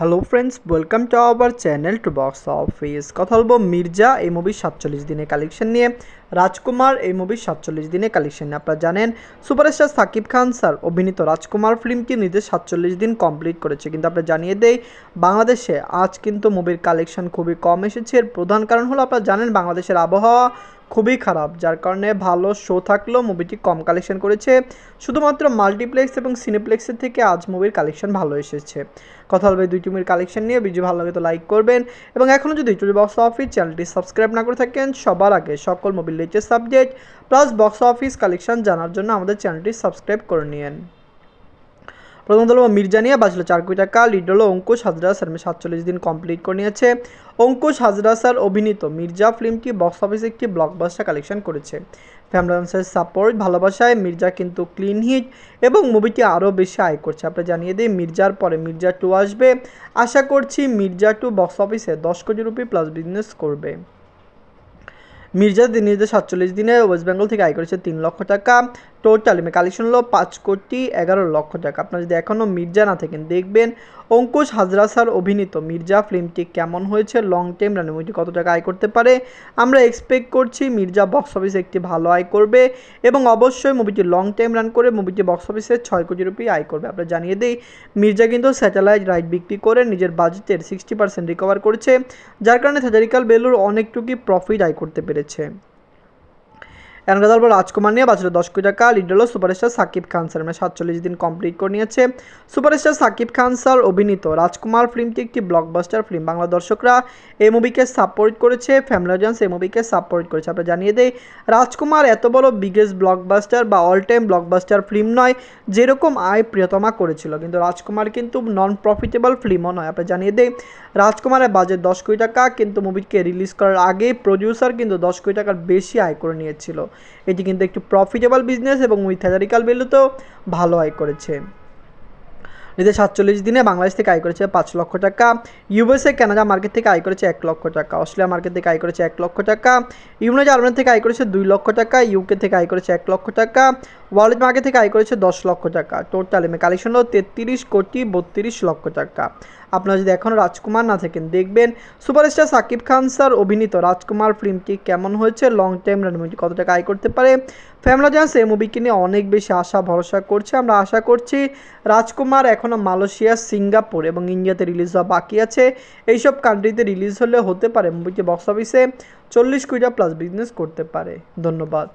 Hello friends, welcome to our channel to box office. কথা বলবো মির্জা এই মুভির 47 দিনের কালেকশন নিয়ে, রাজকুমার এই মুভির 47 দিনের কালেকশন নিয়ে। আপনারা জানেন সুপারস্টার সাকিব খান স্যার অভিনীত রাজকুমার ফিল্মটি নিজে 47 দিন কমপ্লিট করেছে, কিন্তু আপনারা জানিয়ে দেই বাংলাদেশে আজ কিন্তু মুভির কালেকশন খুবই কম এসেছে। এর প্রধান কারণ হলো আপনারা জানেন বাংলাদেশের আবহাওয়া খুবই খারাপ, যার কারণে ভালো শো থাকলেও মুভিটি কম কালেকশন করেছে। শুধুমাত্র মাল্টিপ্লেক্স এবং সিনেপ্লেক্সের থেকে আজ মুভির কালেকশন ভালো এসেছে। কথা বলবে দুইটি মুভির কালেকশন নিয়ে। ভিডিও ভালো লাগে তো লাইক করবেন, এবং এখনও যদি টুডে বক্স অফিস চ্যানেলটি সাবস্ক্রাইব না করে থাকেন সবার আগে সকল মুভির latest subject plus box office collection জানার জন্য আমাদের চ্যানেলটি সাবস্ক্রাইব করে নিন। প্রথমত হলো মির্জা নিয়ে বাঁচলো 4 কোটি টাকা। লিড হলো অঙ্কুশ হাজরা স্যার, 47 দিন কমপ্লিট করে নিয়েছে। অঙ্কুশ হাজরা স্যার অভিনীত মির্জা ফিল্মটি বক্স অফিসে একটি ব্লকবাস্টার কালেকশন করেছে। ফ্যামিলি অডিয়েন্সের সাপোর্ট ভালোবাসায় মির্জা কিন্তু ক্লিন হিট এবং মুভিটি আরও বেশি আয় করছে। আপনি জানিয়ে দিই মির্জার পরে মির্জা 2 আসবে। আশা করছি মির্জা 2 বক্স অফিসে 10 কোটি রুপি প্লাস বিজনেস করবে। মির্জা নিজেদের 47 দিনে ওয়েস্ট বেঙ্গল থেকে আয় করেছে 3 লক্ষ টাকা। টোটাল কালেকশন হলো 5,11,00,000 টাকা। আপনারা যদি এখনও মির্জা না থাকেন দেখবেন অঙ্কুশ হাজরা স্যার অভিনীত মির্জা ফিল্মটি কেমন হয়েছে, লং টাইম রানে মুভিটি কত টাকা আয় করতে পারে। আমরা এক্সপেক্ট করছি মির্জা বক্স অফিসে একটি ভালো আয় করবে, এবং অবশ্যই মুভিটি লং টাইম রান করে মুভিটি বক্স অফিসে 6 কোটি রুপি আয় করবে। আপনারা জানিয়ে দিই মির্জা কিন্তু স্যাটেলাইট রাইট বিক্রি করে নিজের বাজেটের 60% রিকভার করেছে, যার কারণে থেজারিক্যাল বেলুর অনেকটুকুই প্রফিট আয় করতে পেরেছে। এখন কথা বলবো রাজকুমার নিয়ে বাঁচলো 10 কোটি টাকা। লিড হলো সুপারস্টার সাকিব খান স্যার, 47 দিন কমপ্লিট করে নিয়েছে। সুপারস্টার সাকিব খান স্যার অভিনীত রাজকুমার ফিল্মটি একটি ব্লকবাস্টার ফিল্ম। বাংলা দর্শকরা এই মুভিকে সাপোর্ট করেছে, ফ্যামিলি অডিয়েন্স এই মুভিকে সাপোর্ট করেছে। আমরা জানিয়ে দেই রাজকুমার এত বড় বিগেস্ট ব্লকবাস্টার বা অল টাইম ব্লকবাস্টার ফিল্ম নয় যেরকম আয় প্রিয়তমা করেছিল, কিন্তু রাজকুমার কিন্তু নন প্রফিটেবল ফিল্মও নয়। আমরা জানিয়ে দেই রাজকুমারের বাজেট 10 কোটি টাকা, কিন্তু মুভিকে রিলিজ করার আগে প্রডিউসার কিন্তু 10 কোটি টাকার বেশি আয় করে নিয়েছিল। এটি কিন্তু একটি প্রফিটেবল বিজনেস এবং উইথ থেজারিক্যাল ভ্যালুতেও ভালো আয় করেছে। নিজে 47 দিনে বাংলাদেশ থেকে আয় করেছে 5 লক্ষ টাকা। ইউএসএ কানাডা মার্কেট থেকে আয় করেছে 1 লক্ষ টাকা। অস্ট্রেলিয়া মার্কেট থেকে আয় করেছে 1 লক্ষ টাকা। ইউনাইটেড আরব থেকে আয় করেছে 2 লক্ষ টাকা। ইউকে থেকে আয় করেছে 1 লক্ষ টাকা। ওয়ার্ল্ড মার্কেট থেকে আয় করেছে 10 লক্ষ টাকা। টোটাল কালেকশন হলো 33,32,00,000 টাকা। আপনারা যদি এখনও রাজকুমার না থাকেন দেখবেন সুপারস্টার সাকিব খান স্যার অভিনীত রাজকুমার ফিল্মটি কেমন হয়েছে, লং টাইম রান মুভিটি কত টাকা আয় করতে পারে। ফ্যামিলি অডিয়েন্স এই মুভিকে নিয়ে অনেক বেশি আশা ভরসা করছে। আমরা আশা করছি রাজকুমার এখনও মালয়েশিয়া, সিঙ্গাপুর এবং ইন্ডিয়াতে রিলিজ হওয়া বাকি আছে। এইসব কান্ট্রিতে রিলিজ হলে হতে পারে মুভিটি বক্স অফিসে 40 কোটি প্লাস বিজনেস করতে পারে। ধন্যবাদ।